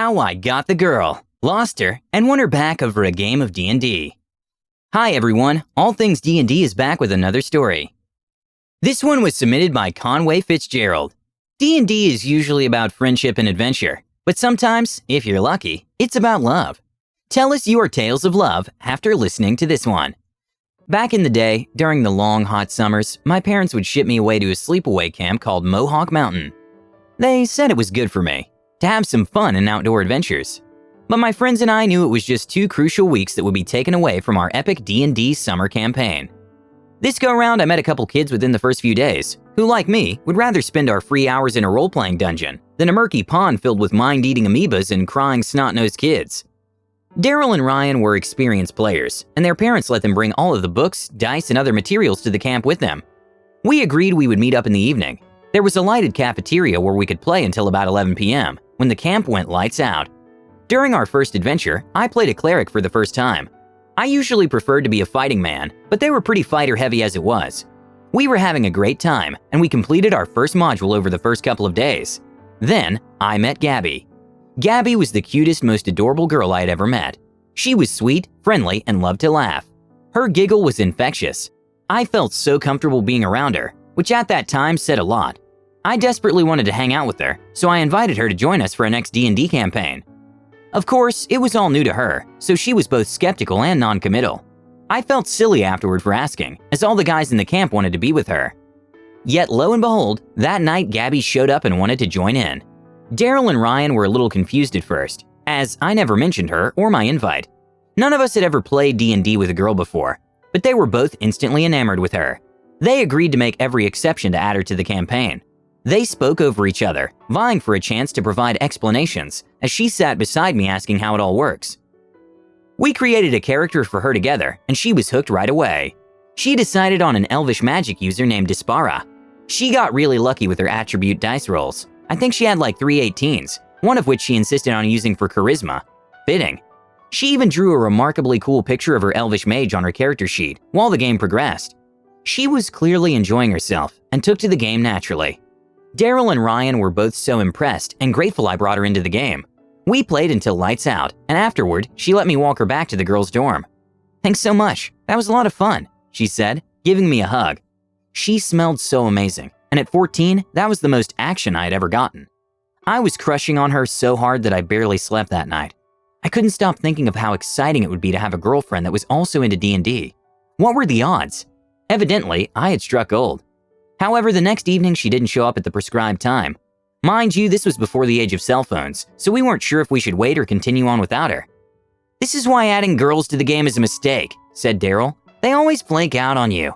How I Got the Girl, Lost Her, and Won Her Back over a game of D&D. Hi everyone, All Things D&D is back with another story. This one was submitted by Conway Fitzgerald. D&D is usually about friendship and adventure, but sometimes, if you're lucky, it's about love. Tell us your tales of love after listening to this one. Back in the day, during the long hot summers, my parents would ship me away to a sleepaway camp called Mohawk Mountain. They said it was good for me, to have some fun and outdoor adventures. But my friends and I knew it was just 2 crucial weeks that would be taken away from our epic D&D summer campaign. This go-round, I met a couple kids within the first few days, who like me, would rather spend our free hours in a role-playing dungeon than a murky pond filled with mind-eating amoebas and crying snot-nosed kids. Daryl and Ryan were experienced players, and their parents let them bring all of the books, dice, and other materials to the camp with them. We agreed we would meet up in the evening. There was a lighted cafeteria where we could play until about 11 p.m., when the camp went lights out. During our first adventure, I played a cleric for the first time. I usually preferred to be a fighting man, but they were pretty fighter-heavy as it was. We were having a great time, and we completed our first module over the first couple of days. Then, I met Gabby. Gabby was the cutest, most adorable girl I had ever met. She was sweet, friendly, and loved to laugh. Her giggle was infectious. I felt so comfortable being around her, which at that time said a lot. I desperately wanted to hang out with her, so I invited her to join us for our next D&D campaign. Of course, it was all new to her, so she was both skeptical and non-committal. I felt silly afterward for asking, as all the guys in the camp wanted to be with her. Yet lo and behold, that night Gabby showed up and wanted to join in. Daryl and Ryan were a little confused at first, as I never mentioned her or my invite. None of us had ever played D&D with a girl before, but they were both instantly enamored with her. They agreed to make every exception to add her to the campaign. They spoke over each other, vying for a chance to provide explanations, as she sat beside me asking how it all works. We created a character for her together, and she was hooked right away. She decided on an elvish magic user named Dispara. She got really lucky with her attribute dice rolls. I think she had like 3 18s, one of which she insisted on using for charisma. Fitting. She even drew a remarkably cool picture of her elvish mage on her character sheet while the game progressed. She was clearly enjoying herself and took to the game naturally. Daryl and Ryan were both so impressed and grateful I brought her into the game. We played until lights out, and afterward, she let me walk her back to the girls' dorm. "Thanks so much, that was a lot of fun," she said, giving me a hug. She smelled so amazing, and at 14, that was the most action I had ever gotten. I was crushing on her so hard that I barely slept that night. I couldn't stop thinking of how exciting it would be to have a girlfriend that was also into D&D. What were the odds? Evidently, I had struck gold. However, the next evening she didn't show up at the prescribed time. Mind you, this was before the age of cell phones, so we weren't sure if we should wait or continue on without her. "This is why adding girls to the game is a mistake," said Daryl. "They always flake out on you."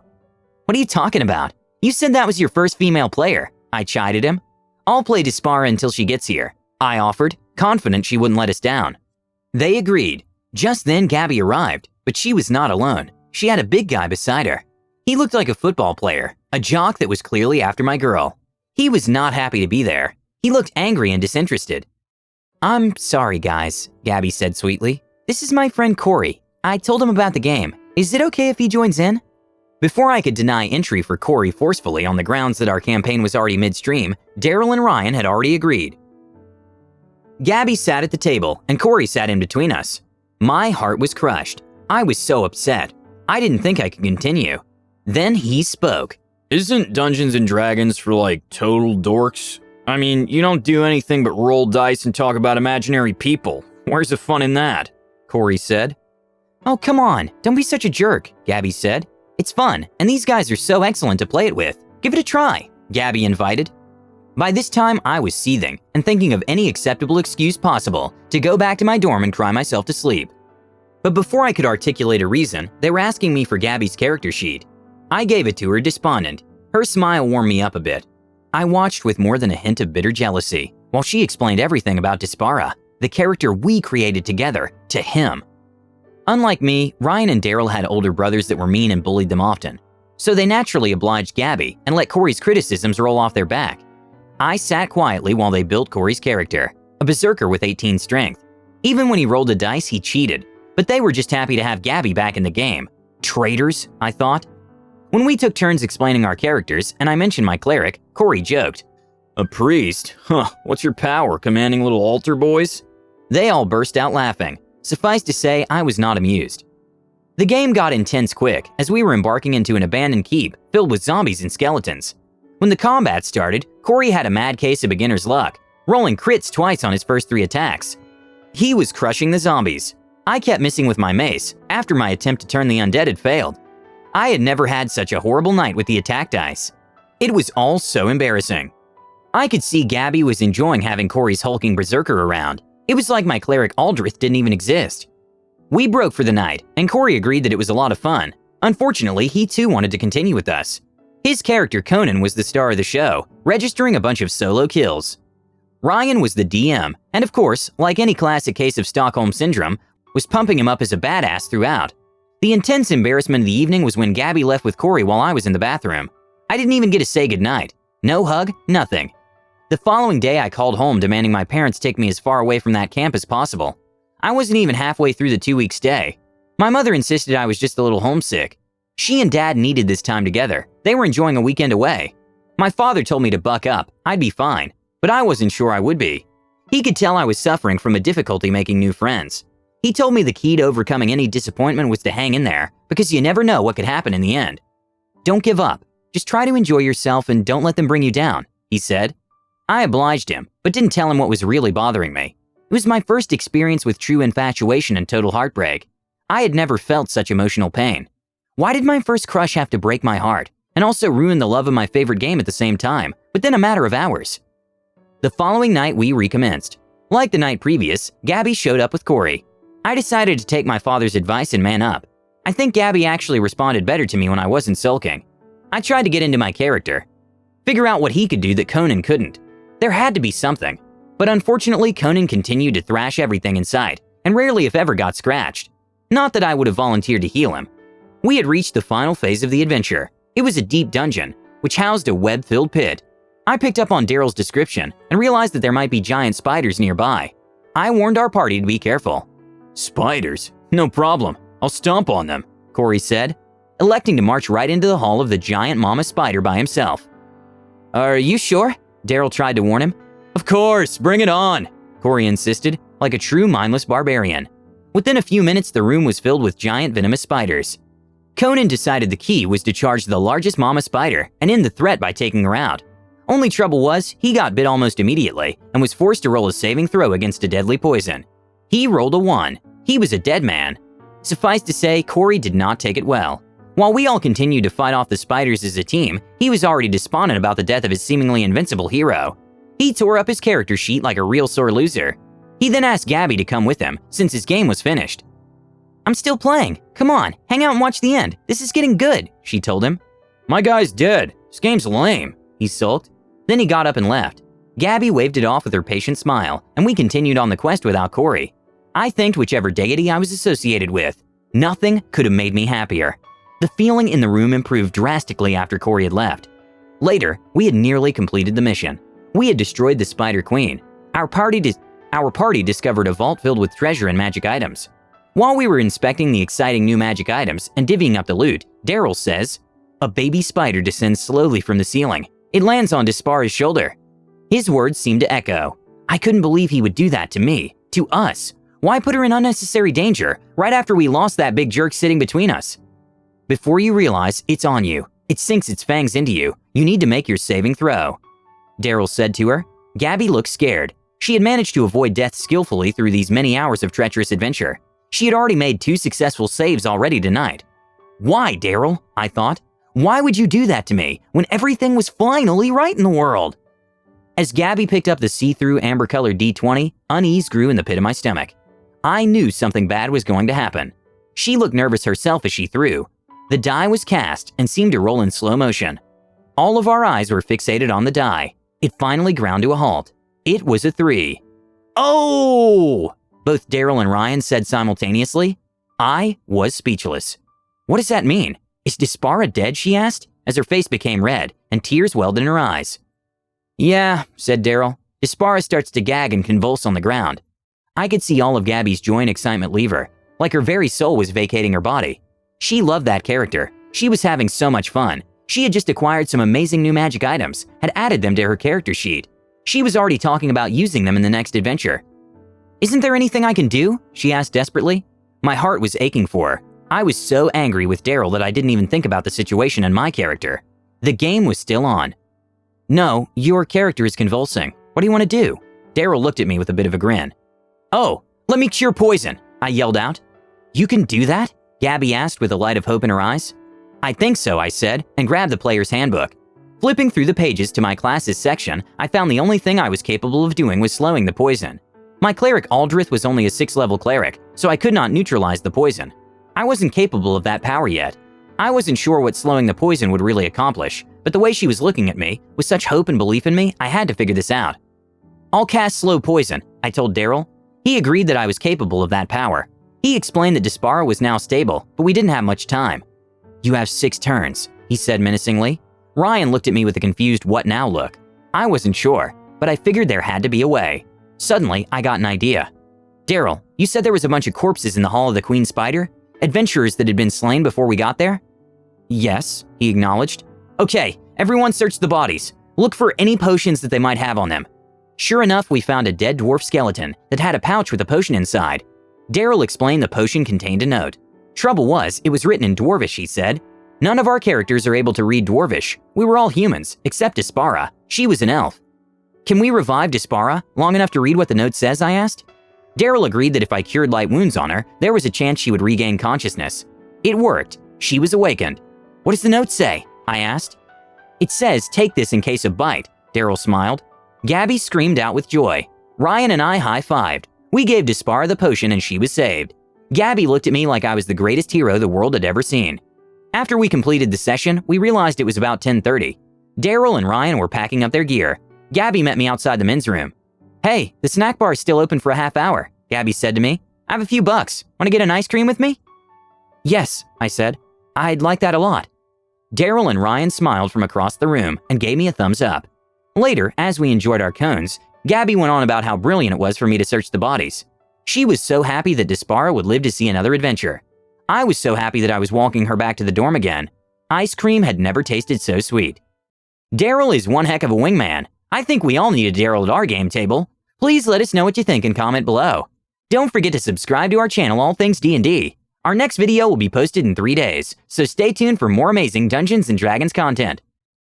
"What are you talking about? You said that was your first female player," I chided him. "I'll play Dispara until she gets here," I offered, confident she wouldn't let us down. They agreed. Just then Gabby arrived, but she was not alone. She had a big guy beside her. He looked like a football player, a jock that was clearly after my girl. He was not happy to be there. He looked angry and disinterested. "I'm sorry, guys," Gabby said sweetly. "This is my friend Corey. I told him about the game. Is it okay if he joins in?" Before I could deny entry for Corey forcefully on the grounds that our campaign was already midstream, Daryl and Ryan had already agreed. Gabby sat at the table, and Corey sat in between us. My heart was crushed. I was so upset. I didn't think I could continue. Then he spoke. "Isn't Dungeons & Dragons for like total dorks? I mean, you don't do anything but roll dice and talk about imaginary people. Where's the fun in that?" Corey said. "Oh, come on, don't be such a jerk," Gabby said. "It's fun, and these guys are so excellent to play it with. Give it a try," Gabby invited. By this time, I was seething and thinking of any acceptable excuse possible to go back to my dorm and cry myself to sleep. But before I could articulate a reason, they were asking me for Gabby's character sheet. I gave it to her despondent. Her smile warmed me up a bit. I watched with more than a hint of bitter jealousy while she explained everything about Dispara, the character we created together, to him. Unlike me, Ryan and Daryl had older brothers that were mean and bullied them often, so they naturally obliged Gabby and let Corey's criticisms roll off their back. I sat quietly while they built Corey's character, a berserker with 18 strength. Even when he rolled a dice, he cheated, but they were just happy to have Gabby back in the game. Traitors, I thought. When we took turns explaining our characters and I mentioned my cleric, Corey joked, "A priest? Huh, what's your power, commanding little altar boys?" They all burst out laughing. Suffice to say, I was not amused. The game got intense quick as we were embarking into an abandoned keep filled with zombies and skeletons. When the combat started, Corey had a mad case of beginner's luck, rolling crits twice on his first 3 attacks. He was crushing the zombies. I kept missing with my mace after my attempt to turn the undead had failed. I had never had such a horrible night with the attack dice. It was all so embarrassing. I could see Gabby was enjoying having Corey's hulking berserker around. It was like my cleric Aldrich didn't even exist. We broke for the night, and Corey agreed that it was a lot of fun. Unfortunately, he too wanted to continue with us. His character Conan was the star of the show, registering a bunch of solo kills. Ryan was the DM, and of course, like any classic case of Stockholm Syndrome, was pumping him up as a badass throughout. The intense embarrassment of the evening was when Gabby left with Corey while I was in the bathroom. I didn't even get to say goodnight. No hug, nothing. The following day, I called home demanding my parents take me as far away from that camp as possible. I wasn't even halfway through the 2-week stay. My mother insisted I was just a little homesick. She and Dad needed this time together. They were enjoying a weekend away. My father told me to buck up. I'd be fine, but I wasn't sure I would be. He could tell I was suffering from a difficulty making new friends. He told me the key to overcoming any disappointment was to hang in there, because you never know what could happen in the end. Don't give up. Just try to enjoy yourself and don't let them bring you down, he said. I obliged him, but didn't tell him what was really bothering me. It was my first experience with true infatuation and total heartbreak. I had never felt such emotional pain. Why did my first crush have to break my heart, and also ruin the love of my favorite game at the same time, within a matter of hours? The following night, we recommenced. Like the night previous, Gabby showed up with Corey. I decided to take my father's advice and man up. I think Gabby actually responded better to me when I wasn't sulking. I tried to get into my character, figure out what he could do that Conan couldn't. There had to be something. But unfortunately, Conan continued to thrash everything in sight, and rarely if ever got scratched. Not that I would have volunteered to heal him. We had reached the final phase of the adventure. It was a deep dungeon, which housed a web-filled pit. I picked up on Daryl's description and realized that there might be giant spiders nearby. I warned our party to be careful. Spiders? No problem. I'll stomp on them, Corey said, electing to march right into the hall of the giant mama spider by himself. Are you sure? Daryl tried to warn him. Of course, bring it on, Corey insisted, like a true mindless barbarian. Within a few minutes, the room was filled with giant venomous spiders. Conan decided the key was to charge the largest mama spider and end the threat by taking her out. Only trouble was, he got bit almost immediately and was forced to roll a saving throw against a deadly poison. He rolled a 1. He was a dead man. Suffice to say, Corey did not take it well. While we all continued to fight off the spiders as a team, he was already despondent about the death of his seemingly invincible hero. He tore up his character sheet like a real sore loser. He then asked Gabby to come with him, since his game was finished. I'm still playing. Come on, hang out and watch the end. This is getting good, she told him. My guy's dead. This game's lame, he sulked. Then he got up and left. Gabby waved it off with her patient smile, and we continued on the quest without Corey. I thanked whichever deity I was associated with. Nothing could have made me happier. The feeling in the room improved drastically after Corey had left. Later, we had nearly completed the mission. We had destroyed the Spider Queen. Our party discovered a vault filled with treasure and magic items. While we were inspecting the exciting new magic items and divvying up the loot, Daryl says, a baby spider descends slowly from the ceiling. It lands on Despara's shoulder. His words seemed to echo. I couldn't believe he would do that to me, to us. Why put her in unnecessary danger right after we lost that big jerk sitting between us? Before you realize, it's on you. It sinks its fangs into you. You need to make your saving throw, Daryl said to her. Gabby looked scared. She had managed to avoid death skillfully through these many hours of treacherous adventure. She had already made 2 successful saves already tonight. Why, Daryl? I thought. Why would you do that to me when everything was finally right in the world? As Gabby picked up the see-through amber-colored D20, unease grew in the pit of my stomach. I knew something bad was going to happen. She looked nervous herself as she threw. The die was cast and seemed to roll in slow motion. All of our eyes were fixated on the die. It finally ground to a halt. It was a 3. Oh! Both Daryl and Ryan said simultaneously. I was speechless. What does that mean? Is Despara dead, she asked, as her face became red and tears welled in her eyes. Yeah, said Daryl. Despara starts to gag and convulse on the ground. I could see all of Gabby's joy and excitement leave her, like her very soul was vacating her body. She loved that character. She was having so much fun. She had just acquired some amazing new magic items, had added them to her character sheet. She was already talking about using them in the next adventure. Isn't there anything I can do? She asked desperately. My heart was aching for her. I was so angry with Daryl that I didn't even think about the situation and my character. The game was still on. No, your character is convulsing. What do you want to do? Daryl looked at me with a bit of a grin. Oh, let me cure poison, I yelled out. You can do that? Gabby asked with a light of hope in her eyes. I think so, I said, and grabbed the player's handbook. Flipping through the pages to my classes section, I found the only thing I was capable of doing was slowing the poison. My cleric Aldrith was only a 6th-level cleric, so I could not neutralize the poison. I wasn't capable of that power yet. I wasn't sure what slowing the poison would really accomplish, but the way she was looking at me, with such hope and belief in me, I had to figure this out. I'll cast slow poison, I told Daryl. He agreed that I was capable of that power. He explained that Dispara was now stable, but we didn't have much time. You have 6 turns, he said menacingly. Ryan looked at me with a confused what now look. I wasn't sure, but I figured there had to be a way. Suddenly, I got an idea. Daryl, you said there was a bunch of corpses in the Hall of the Queen Spider? Adventurers that had been slain before we got there? Yes, he acknowledged. Okay, everyone search the bodies. Look for any potions that they might have on them. Sure enough, we found a dead dwarf skeleton that had a pouch with a potion inside. Daryl explained the potion contained a note. Trouble was, it was written in Dwarvish, he said. None of our characters are able to read Dwarvish. We were all humans, except Dispara. She was an elf. Can we revive Dispara long enough to read what the note says, I asked. Daryl agreed that if I cured light wounds on her, there was a chance she would regain consciousness. It worked. She was awakened. What does the note say? I asked. It says, take this in case of bite, Daryl smiled. Gabby screamed out with joy. Ryan and I high-fived. We gave Dispara the potion and she was saved. Gabby looked at me like I was the greatest hero the world had ever seen. After we completed the session, we realized it was about 10:30. Daryl and Ryan were packing up their gear. Gabby met me outside the men's room. Hey, the snack bar is still open for a half hour, Gabby said to me. I have a few bucks. Want to get an ice cream with me? Yes, I said. I'd like that a lot. Daryl and Ryan smiled from across the room and gave me a thumbs up. Later, as we enjoyed our cones, Gabby went on about how brilliant it was for me to search the bodies. She was so happy that Dispara would live to see another adventure. I was so happy that I was walking her back to the dorm again. Ice cream had never tasted so sweet. Daryl is one heck of a wingman. I think we all need a Daryl at our game table. Please let us know what you think and comment below. Don't forget to subscribe to our channel, All Things D&D. Our next video will be posted in 3 days, so stay tuned for more amazing Dungeons & Dragons content.